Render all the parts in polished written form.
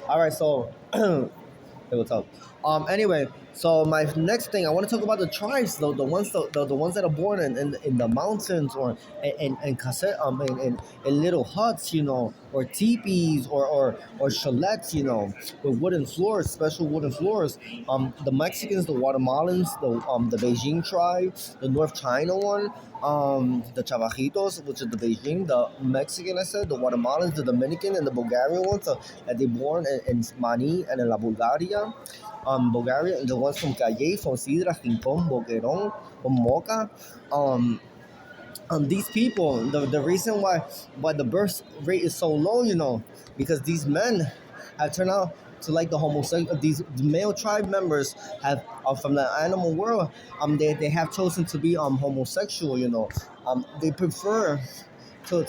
All right, so hey, what's up? Anyway, so my next thing I want to talk about the tribes, though the ones that are born in the mountains or in cassette in little huts, or teepees or chalets, with wooden floors, special wooden floors. The Mexicans, the Guatemalans, the Beijing tribe, the North China one, the Chavajitos, which is the Beijing, the Mexican, I said, the Guatemalans, the Dominican, and the Bulgarian ones that they born in Mani and in La Bulgaria. Bulgaria, and the ones from Calle, from Sidra, Rincon, Boquerón, from Moca. Um, these people, the reason why the birth rate is so low, because these men have turned out to like the homosexual. These male tribe members have from the animal world. They have chosen to be homosexual. They prefer to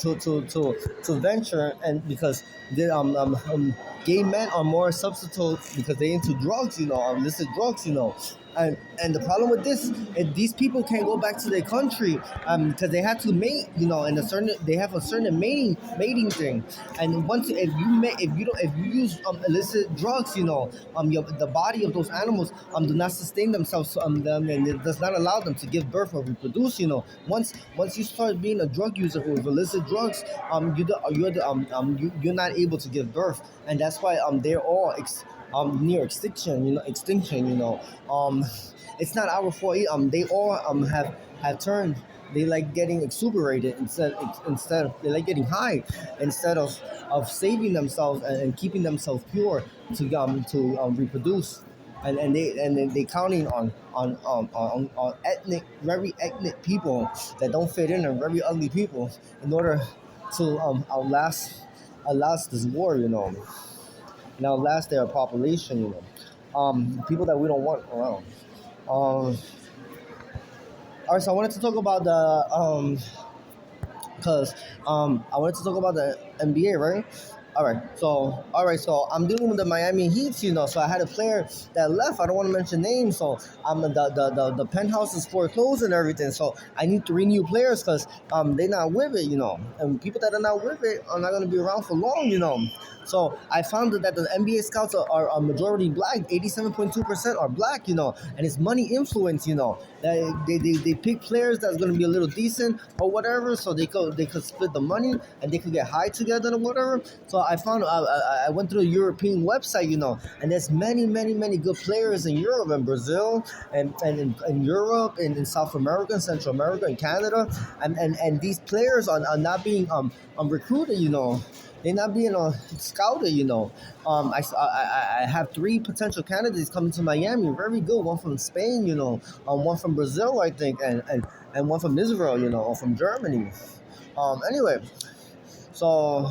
venture, and because the gay men are more substitute because they into drugs, illicit drugs, and the problem with this is these people can't go back to their country because they had to mate, and they have a certain mating thing, and once if you use illicit drugs, the body of those animals do not sustain themselves, and it does not allow them to give birth or reproduce. Once you start being a drug user with illicit drugs, you're not able to give birth, and that's why they're all near extinction. Extinction. It's not our fault. They all have turned. They like getting exuberated instead they like getting high instead of saving themselves and keeping themselves pure to reproduce, and they counting on ethnic, very ethnic people that don't fit in, and very ugly people in order to outlast this war, and outlast their population, people that we don't want around. Um, all right, so I wanted to talk about because I wanted to talk about the NBA, right? All right, so I'm dealing with the Miami Heat, So I had a player that left. I don't want to mention names, so the penthouse is foreclosed and everything. So I need 3 new players because they're not with it, And people that are not with it are not going to be around for long, So I found that the NBA scouts are a majority black. 87.2% are black, and it's money influence, They pick players that's going to be a little decent or whatever, so they could split the money and they could get high together or whatever. So I found I went through a European website, and there's many good players in Europe and Brazil and in Europe and in South America and Central America and Canada, and these players are not being recruited, They're not being scouted, I have 3 potential candidates coming to Miami, very good. One from Spain, one from Brazil, I think, and one from Israel, or from Germany. Anyway, so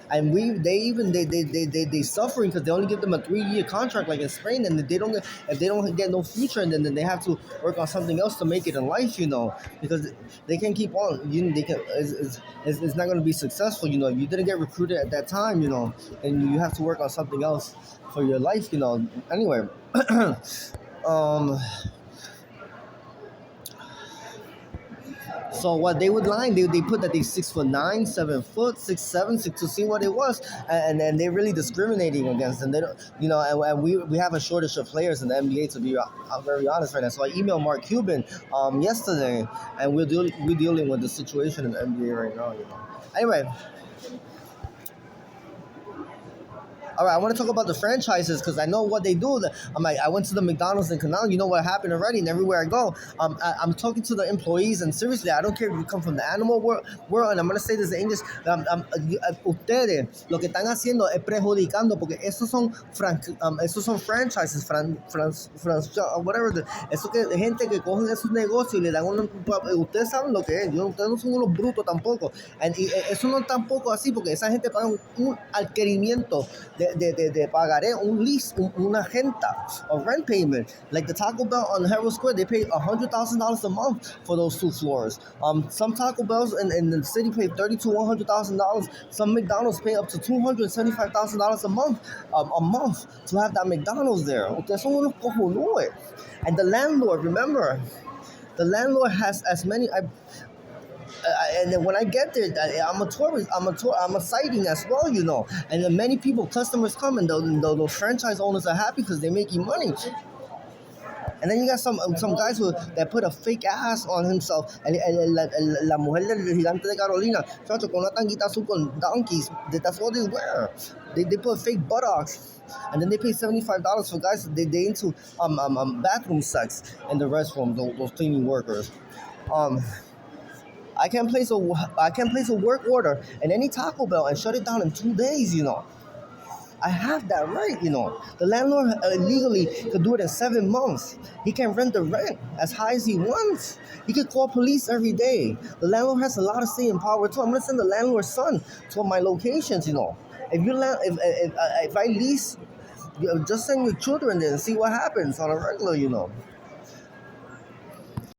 and they suffering because they only give them a 3-year contract like in Spain, and if they don't get no future, and then they have to work on something else to make it in life, because they can keep on. They can it's not going to be successful. You didn't get recruited at that time, and you have to work on something else for your life, Anyway, um, So what they would line, they put that they 6'9", 7 foot, 6'7", six to see what it was, and they're really discriminating against them. They don't, and we have a shortage of players in the NBA, to be very honest right now. So I emailed Mark Cuban yesterday, and we're dealing with the situation in the NBA right now. Anyway, all right, I want to talk about the franchises because I know what they do. I went to the McDonald's in Canal. You know what happened already, and everywhere I go, I'm talking to the employees, and seriously, I don't care if you come from the animal world, and I'm going to say this in English. Ustedes lo que están haciendo es perjudicando porque esos son franchises, whatever. Eso que gente que cogen esos negocios y le dan ustedes saben lo que es. Ustedes no son unos brutos tampoco. Eso no es tampoco así porque esa gente paga un adquirimiento de pagaré, un lease, una renta, a rent payment. Like the Taco Bell on Herald Square, they pay $100,000 a month for those 2 floors. Some Taco Bells in the city pay $30,000 to $100,000. Some McDonald's pay up to $275,000 a month to have that McDonald's there. Ustedes son unos cojonudos. And the landlord, remember, the landlord has as many. And then when I get there, I'm a tourist. I'm a sighting as well, And then many people, customers come, and those franchise owners are happy because they're making money. And then you got some guys that put a fake ass on himself. La mujer del gigante de Carolina, chacho, con una tanguita azul con donkeys. That's all they wear. They put fake buttocks. And then they pay $75 for guys. They into bathroom sex in the restroom. Those cleaning workers. Um, I can place a work order in any Taco Bell and shut it down in 2 days. I have that right. The landlord legally could do it in 7 months. He can rent the rent as high as he wants. He could call police every day. The landlord has a lot of say and power too. I'm gonna send the landlord's son to my locations. If I lease, just send your children there and see what happens on a regular.